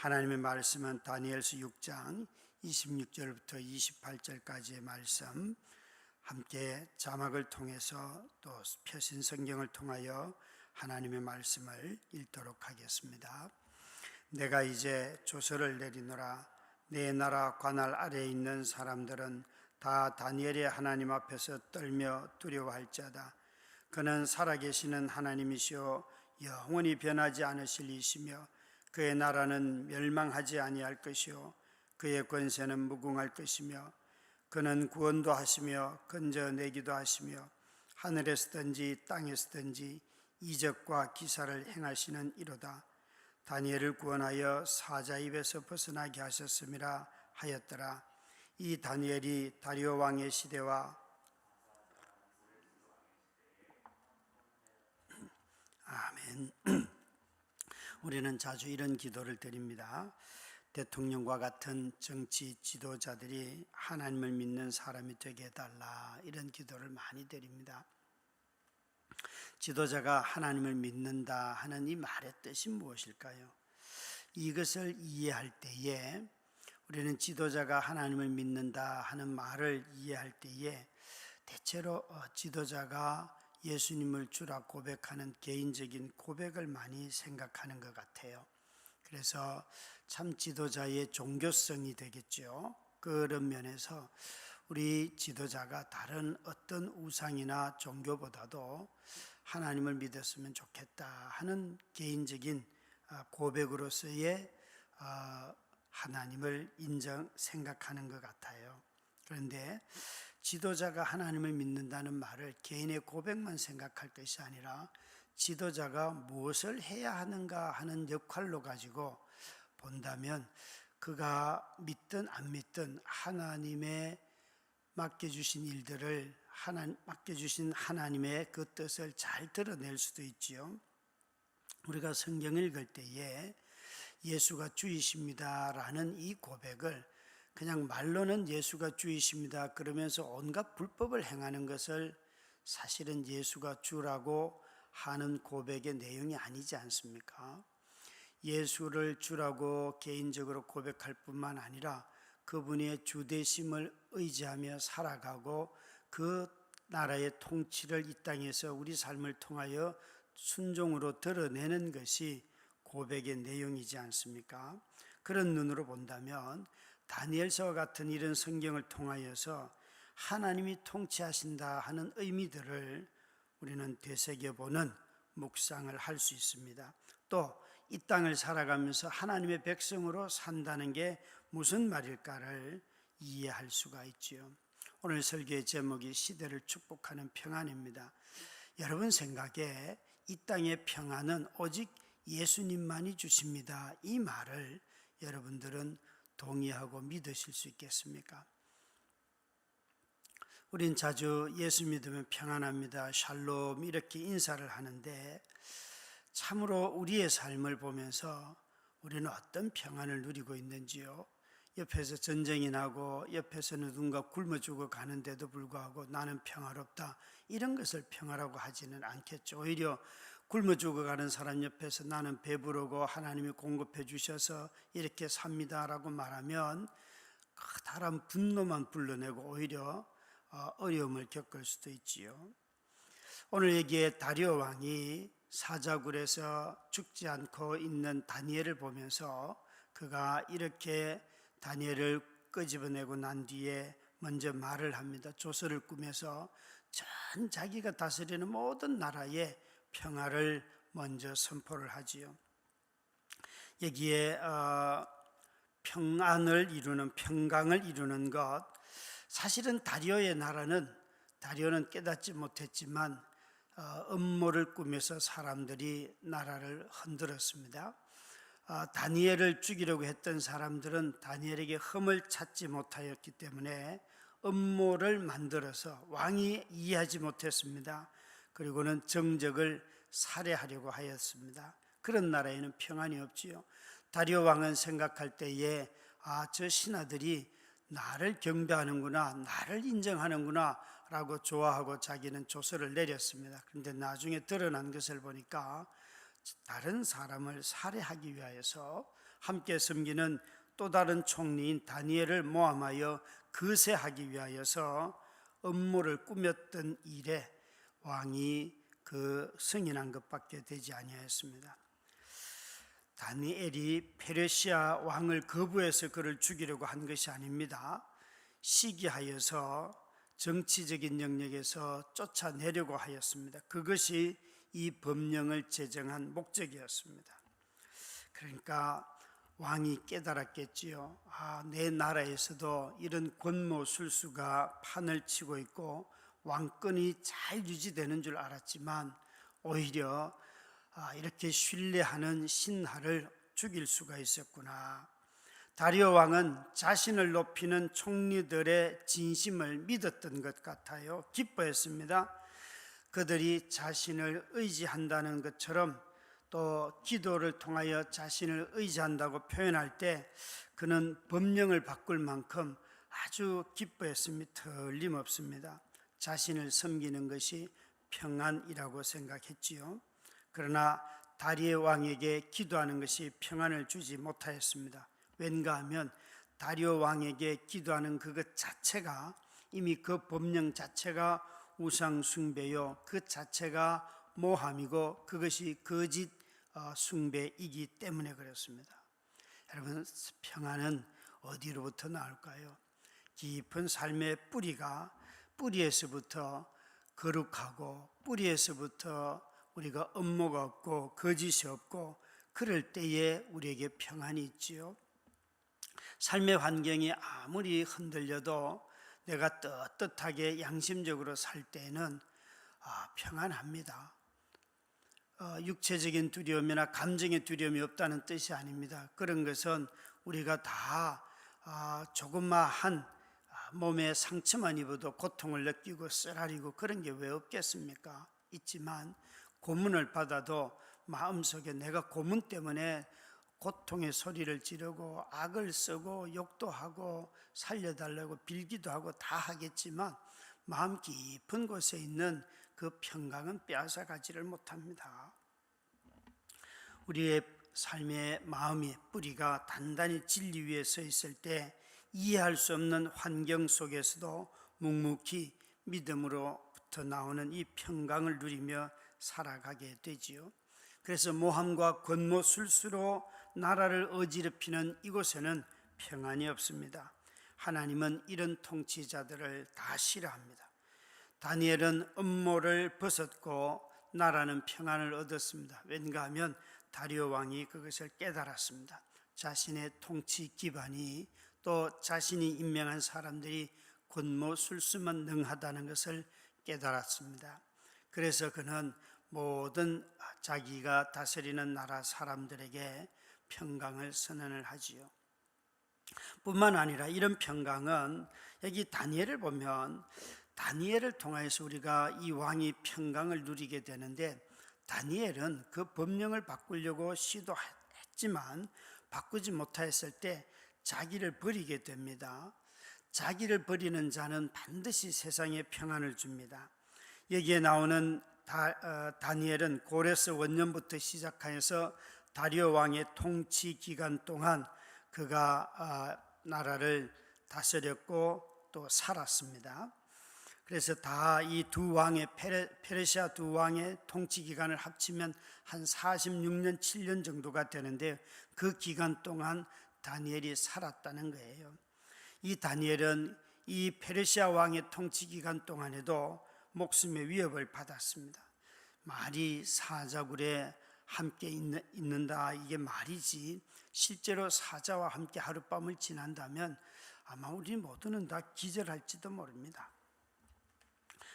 하나님의 말씀은 다니엘서 6장 26절부터 28절까지의 말씀, 함께 자막을 통해서 또 표신 성경을 통하여 하나님의 말씀을 읽도록 하겠습니다. 내가 이제 조서를 내리노라. 내 나라 관할 아래에 있는 사람들은 다 다니엘의 하나님 앞에서 떨며 두려워할지어다. 그는 살아계시는 하나님이시오 영원히 변하지 않으실 이시며 그의 나라는 멸망하지 아니할 것이요 그의 권세는 무궁할 것이며 그는 구원도 하시며 건져내기도 하시며 하늘에서든지 땅에서든지 이적과 기사를 행하시는 이로다. 다니엘을 구원하여 사자 입에서 벗어나게 하셨음이라 하였더라. 이 다니엘이 다리오 왕의 시대와 아멘. 우리는 자주 이런 기도를 드립니다. 대통령과 같은 정치 지도자들이 하나님을 믿는 사람이 되게 해달라, 이런 기도를 많이 드립니다. 지도자가 하나님을 믿는다 하는 이 말의 뜻이 무엇일까요? 이것을 이해할 때에, 우리는 지도자가 하나님을 믿는다 하는 말을 이해할 때에 대체로 지도자가 예수님을 주라 고백하는 개인적인 고백을 많이 생각하는 것 같아요. 그래서 참 지도자의 종교성이 되겠죠. 그런 면에서 우리 지도자가 다른 어떤 우상이나 종교보다도 하나님을 믿었으면 좋겠다 하는 개인적인 고백으로서의 하나님을 생각하는 것 같아요. 그런데 지도자가 하나님을 믿는다는 말을 개인의 고백만 생각할 것이 아니라 지도자가 무엇을 해야 하는가 하는 역할로 가지고 본다면, 그가 믿든 안 믿든 하나님의 맡겨주신 일들을 맡겨주신 하나님의 그 뜻을 잘 드러낼 수도 있지요. 우리가 성경을 읽을 때에 예수가 주이십니다 라는 이 고백을 그냥 말로는 예수가 주이십니다 그러면서 온갖 불법을 행하는 것을 사실은 예수가 주라고 하는 고백의 내용이 아니지 않습니까? 예수를 주라고 개인적으로 고백할 뿐만 아니라 그분의 주되심을 의지하며 살아가고 그 나라의 통치를 이 땅에서 우리 삶을 통하여 순종으로 드러내는 것이 고백의 내용이지 않습니까? 그런 눈으로 본다면 다니엘서와 같은 이런 성경을 통하여서 하나님이 통치하신다 하는 의미들을 우리는 되새겨보는 묵상을 할 수 있습니다. 또 이 땅을 살아가면서 하나님의 백성으로 산다는 게 무슨 말일까를 이해할 수가 있지요. 오늘 설교의 제목이 시대를 축복하는 평안입니다. 여러분 생각에 이 땅의 평안은 오직 예수님만이 주십니다, 이 말을 여러분들은 동의하고 믿으실 수 있겠습니까? 우린 자주 예수 믿으면 평안합니다, 샬롬 이렇게 인사를 하는데 참으로 우리의 삶을 보면서 우리는 어떤 평안을 누리고 있는지요? 옆에서 전쟁이 나고 옆에서 누군가 굶어 죽어 가는데도 불구하고 나는 평화롭다, 이런 것을 평화라고 하지는 않겠죠. 오히려 굶어 죽어가는 사람 옆에서 나는 배부르고 하나님이 공급해 주셔서 이렇게 삽니다라고 말하면 커다란 분노만 불러내고 오히려 어려움을 겪을 수도 있지요. 오늘 여기에 다리오 왕이 사자굴에서 죽지 않고 있는 다니엘을 보면서 그가 이렇게 다니엘을 끄집어내고 난 뒤에 먼저 말을 합니다. 조서를 꾸며서 전 자기가 다스리는 모든 나라에 평화를 먼저 선포를 하지요. 여기에 평안을 이루는, 평강을 이루는 것, 사실은 다리오는 깨닫지 못했지만 음모를 꾸며서 사람들이 나라를 흔들었습니다. 다니엘을 죽이려고 했던 사람들은 다니엘에게 흠을 찾지 못하였기 때문에 음모를 만들어서 왕이 이해하지 못했습니다. 그리고는 정적을 살해하려고 하였습니다. 그런 나라에는 평안이 없지요. 다리오 왕은 생각할 때에 저 신하들이 나를 경배하는구나, 나를 인정하는구나 라고 좋아하고 자기는 조서를 내렸습니다. 그런데 나중에 드러난 것을 보니까 다른 사람을 살해하기 위하여서 함께 섬기는 또 다른 총리인 다니엘을 모함하여 거세하기 위하여서 음모를 꾸몄던 일에 왕이 그 승인한 것밖에 되지 아니하였습니다. 다니엘이 페르시아 왕을 거부해서 그를 죽이려고 한 것이 아닙니다. 시기하여서 정치적인 영역에서 쫓아내려고 하였습니다. 그것이 이 법령을 제정한 목적이었습니다. 그러니까 왕이 깨달았겠지요. 내 나라에서도 이런 권모술수가 판을 치고 있고 왕권이 잘 유지되는 줄 알았지만 오히려 이렇게 신뢰하는 신하를 죽일 수가 있었구나. 다리오 왕은 자신을 높이는 총리들의 진심을 믿었던 것 같아요. 기뻐했습니다. 그들이 자신을 의지한다는 것처럼 또 기도를 통하여 자신을 의지한다고 표현할 때 그는 법령을 바꿀 만큼 아주 기뻐했음이 틀림없습니다. 자신을 섬기는 것이 평안이라고 생각했지요. 그러나 다리오 왕에게 기도하는 것이 평안을 주지 못하였습니다. 왠가 하면 다리오 왕에게 기도하는 그것 자체가 이미 그 법령 자체가 우상 숭배요, 그 자체가 모함이고 그것이 거짓 숭배이기 때문에 그렇습니다. 여러분, 평안은 어디로부터 나올까요? 깊은 삶의 뿌리에서부터 거룩하고 뿌리에서부터 우리가 업무가 없고 거짓이 없고 그럴 때에 우리에게 평안이 있지요. 삶의 환경이 아무리 흔들려도 내가 떳떳하게 양심적으로 살 때는 평안합니다. 육체적인 두려움이나 감정의 두려움이 없다는 뜻이 아닙니다. 그런 것은 우리가 다 조그마한 몸에 상처만 입어도 고통을 느끼고 쓰라리고 그런 게 왜 없겠습니까? 있지만 고문을 받아도 마음속에 내가 고문 때문에 고통의 소리를 지르고 악을 쓰고 욕도 하고 살려달라고 빌기도 하고 다 하겠지만 마음 깊은 곳에 있는 그 평강은 빼앗아가지를 못합니다. 우리의 삶의 마음의 뿌리가 단단히 진리 위에 서 있을 때 이해할 수 없는 환경 속에서도 묵묵히 믿음으로부터 나오는 이 평강을 누리며 살아가게 되지요. 그래서 모함과 권모술수로 나라를 어지럽히는 이곳에는 평안이 없습니다. 하나님은 이런 통치자들을 다 싫어합니다. 다니엘은 음모를 벗었고 나라는 평안을 얻었습니다. 왠가 하면 다리오 왕이 그것을 깨달았습니다. 자신의 통치 기반이 또 자신이 임명한 사람들이 권모술수만 능하다는 것을 깨달았습니다. 그래서 그는 모든 자기가 다스리는 나라 사람들에게 평강을 선언을 하지요. 뿐만 아니라 이런 평강은 여기 다니엘을 보면 다니엘을 통해서 우리가 이 왕이 평강을 누리게 되는데 다니엘은 그 법령을 바꾸려고 시도했지만 바꾸지 못하였을 때 자기를 버리게 됩니다. 자기를 버리는 자는 반드시 세상에 평안을 줍니다. 여기에 나오는 다니엘은 고레스 원년부터 시작하여서 다리오 왕의 통치 기간 동안 그가 나라를 다스렸고 또 살았습니다. 그래서 다 이 두 왕의 페르시아 두 왕의 통치 기간을 합치면 한 46년 7년 정도가 되는데 그 기간 동안 다니엘이 살았다는 거예요. 이 다니엘은 이 페르시아 왕의 통치 기간 동안에도 목숨의 위협을 받았습니다. 말이 사자굴에 함께 있는다 이게 말이지 실제로 사자와 함께 하룻밤을 지난다면 아마 우리 모두는 다 기절할지도 모릅니다.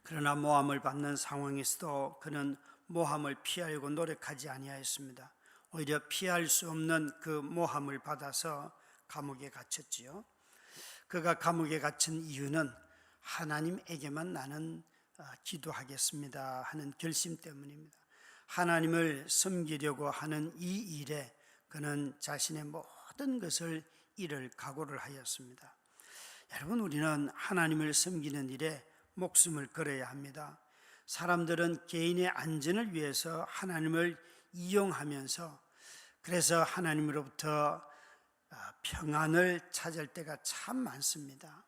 그러나 모함을 받는 상황에서도 그는 모함을 피하려고 노력하지 아니하였습니다. 오히려 피할 수 없는 그 모함을 받아서 감옥에 갇혔지요. 그가 감옥에 갇힌 이유는 하나님에게만 나는 기도하겠습니다 하는 결심 때문입니다. 하나님을 섬기려고 하는 이 일에 그는 자신의 모든 것을 잃을 각오를 하였습니다. 여러분, 우리는 하나님을 섬기는 일에 목숨을 걸어야 합니다. 사람들은 개인의 안전을 위해서 하나님을 이용하면서 그래서 하나님으로부터 평안을 찾을 때가 참 많습니다.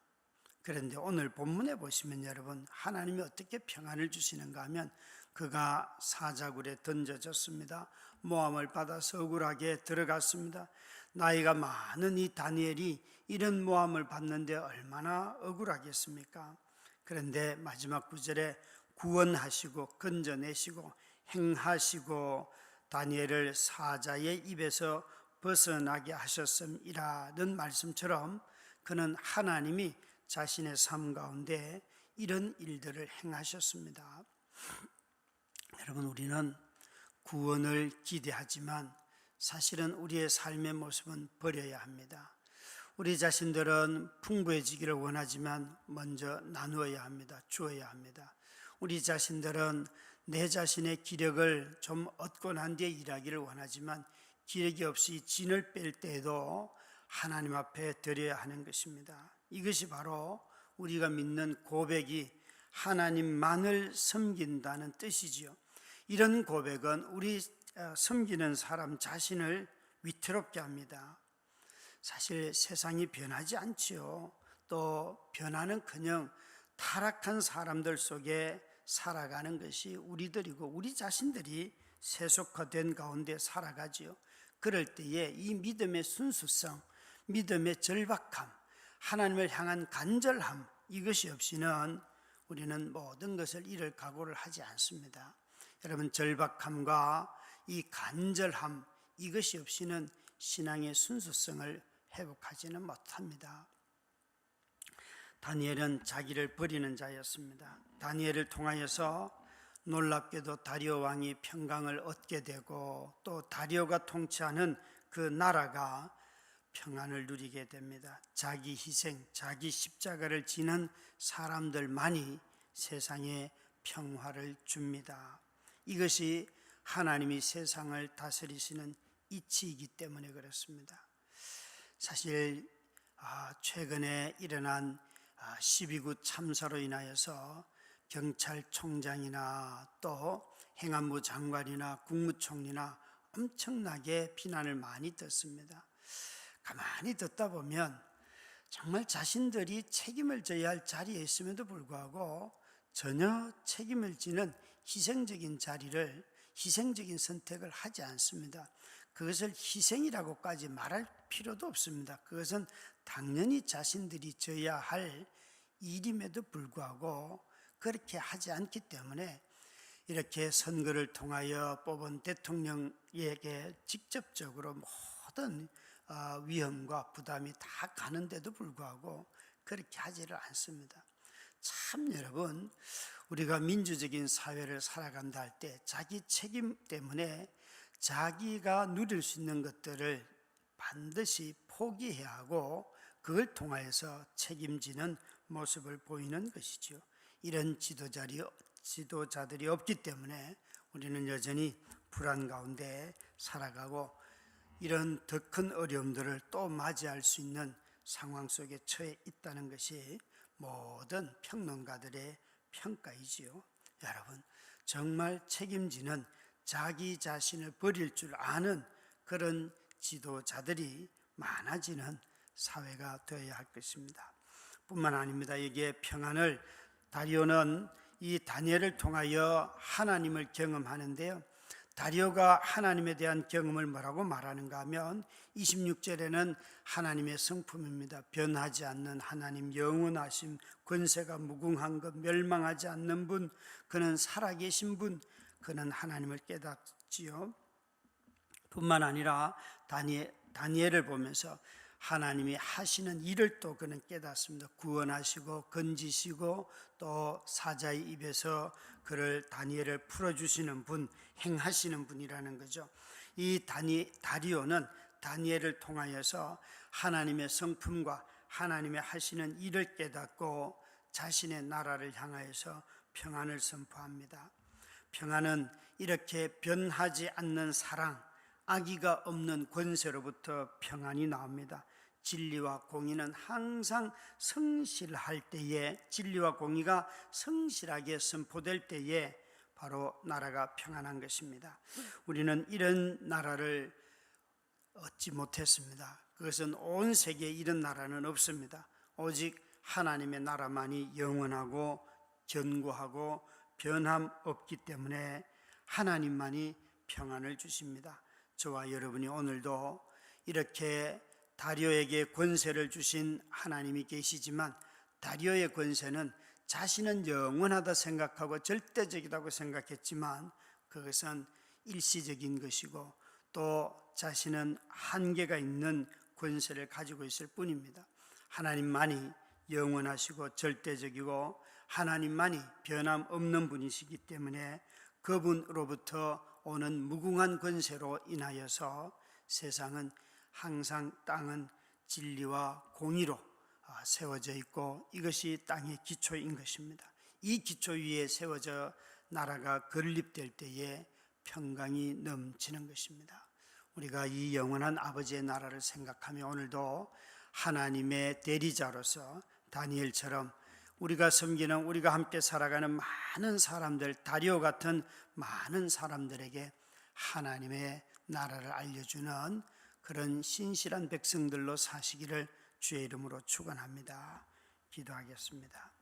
그런데 오늘 본문에 보시면 여러분, 하나님이 어떻게 평안을 주시는가 하면 그가 사자굴에 던져졌습니다. 모함을 받아서 억울하게 들어갔습니다. 나이가 많은 이 다니엘이 이런 모함을 받는데 얼마나 억울하겠습니까? 그런데 마지막 구절에 구원하시고 건져내시고 행하시고 다니엘을 사자의 입에서 벗어나게 하셨음이라는 말씀처럼 그는 하나님이 자신의 삶 가운데 이런 일들을 행하셨습니다. 여러분, 우리는 구원을 기대하지만 사실은 우리의 삶의 모습은 버려야 합니다. 우리 자신들은 풍부해지기를 원하지만 먼저 나누어야 합니다. 주어야 합니다. 우리 자신들은 내 자신의 기력을 좀 얻고 난 뒤에 일하기를 원하지만 기력이 없이 진을 뺄 때에도 하나님 앞에 드려야 하는 것입니다. 이것이 바로 우리가 믿는 고백이 하나님만을 섬긴다는 뜻이지요. 이런 고백은 우리 섬기는 사람 자신을 위태롭게 합니다. 사실 세상이 변하지 않지요. 또 변화는커녕 타락한 사람들 속에 살아가는 것이 우리들이고 우리 자신들이 세속화된 가운데 살아가지요. 그럴 때에 이 믿음의 순수성, 믿음의 절박함, 하나님을 향한 간절함, 이것이 없이는 우리는 모든 것을 잃을 각오를 하지 않습니다. 여러분, 절박함과 이 간절함, 이것이 없이는 신앙의 순수성을 회복하지는 못합니다. 다니엘은 자기를 버리는 자였습니다. 다니엘을 통하여서 놀랍게도 다리오 왕이 평강을 얻게 되고 또 다리오가 통치하는 그 나라가 평안을 누리게 됩니다. 자기 희생, 자기 십자가를 지는 사람들만이 세상에 평화를 줍니다. 이것이 하나님이 세상을 다스리시는 이치이기 때문에 그렇습니다. 사실 최근에 일어난 12구 참사로 인하여서 경찰청장이나 또 행안부 장관이나 국무총리나 엄청나게 비난을 많이 듣습니다. 가만히 듣다 보면 정말 자신들이 책임을 져야 할 자리에 있음에도 불구하고 전혀 책임을 지는 희생적인 자리를, 희생적인 선택을 하지 않습니다. 그것을 희생이라고까지 말할 필요도 없습니다. 그것은 당연히 자신들이 져야 할 일임에도 불구하고 그렇게 하지 않기 때문에 이렇게 선거를 통하여 뽑은 대통령에게 직접적으로 모든 위험과 부담이 다 가는데도 불구하고 그렇게 하지를 않습니다. 참 여러분, 우리가 민주적인 사회를 살아간다 할 때 자기 책임 때문에 자기가 누릴 수 있는 것들을 반드시 포기해야 하고 그걸 통하여서 책임지는 모습을 보이는 것이죠. 이런 지도자들이 없기 때문에 우리는 여전히 불안 가운데 살아가고 이런 더 큰 어려움들을 또 맞이할 수 있는 상황 속에 처해 있다는 것이 모든 평론가들의 평가이지요. 여러분, 정말 책임지는 자기 자신을 버릴 줄 아는 그런 지도자들이 많아지는 사회가 되어야 할 것입니다. 뿐만 아닙니다. 여기에 평안을 다리오는 이 다니엘을 통하여 하나님을 경험하는데요. 다리오가 하나님에 대한 경험을 뭐라고 말하는가 하면 26절에는 하나님의 성품입니다. 변하지 않는 하나님, 영원하심, 권세가 무궁한 것, 멸망하지 않는 분, 그는 살아계신 분, 그는 하나님을 깨닫지요. 뿐만 아니라 다니엘을 보면서 하나님이 하시는 일을 또 그는 깨닫습니다. 구원하시고 건지시고 또 사자의 입에서 그를 다니엘을 풀어주시는 분, 행하시는 분이라는 거죠. 이 다리오는 다니엘을 통하여서 하나님의 성품과 하나님의 하시는 일을 깨닫고 자신의 나라를 향하여서 평안을 선포합니다. 평안은 이렇게 변하지 않는 사랑, 악의가 없는 권세로부터 평안이 나옵니다. 진리와 공의는 항상 성실할 때에, 진리와 공의가 성실하게 선포될 때에 바로 나라가 평안한 것입니다. 우리는 이런 나라를 얻지 못했습니다. 그것은 온 세계에 이런 나라는 없습니다. 오직 하나님의 나라만이 영원하고 견고하고 변함 없기 때문에 하나님만이 평안을 주십니다. 저와 여러분이 오늘도 이렇게 다리오에게 권세를 주신 하나님이 계시지만, 다리오의 권세는 자신은 영원하다 생각하고 절대적이라고 생각했지만 그것은 일시적인 것이고 또 자신은 한계가 있는 권세를 가지고 있을 뿐입니다. 하나님만이 영원하시고 절대적이고 하나님만이 변함없는 분이시기 때문에 그분으로부터 오는 무궁한 권세로 인하여서 세상은 항상, 땅은 진리와 공의로 세워져 있고 이것이 땅의 기초인 것입니다. 이 기초 위에 세워져 나라가 건립될 때에 평강이 넘치는 것입니다. 우리가 이 영원한 아버지의 나라를 생각하며 오늘도 하나님의 대리자로서 다니엘처럼 우리가 섬기는, 우리가 함께 살아가는 많은 사람들, 다리오 같은 많은 사람들에게 하나님의 나라를 알려주는 그런 신실한 백성들로 사시기를 주의 이름으로 축원합니다. 기도하겠습니다.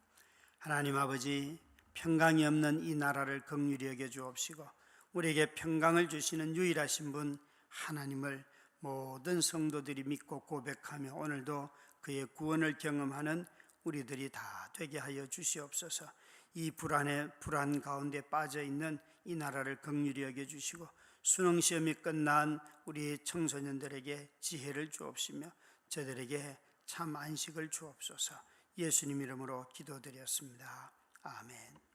하나님 아버지, 평강이 없는 이 나라를 긍휼히 여겨 주옵시고 우리에게 평강을 주시는 유일하신 분 하나님을 모든 성도들이 믿고 고백하며 오늘도 그의 구원을 경험하는 우리들이 다 되게 하여 주시옵소서. 이 불안 가운데 빠져 있는 이 나라를 긍휼히 여겨 주시고 수능 시험이 끝난 우리 청소년들에게 지혜를 주옵시며 저들에게 참 안식을 주옵소서. 예수님 이름으로 기도드렸습니다. 아멘.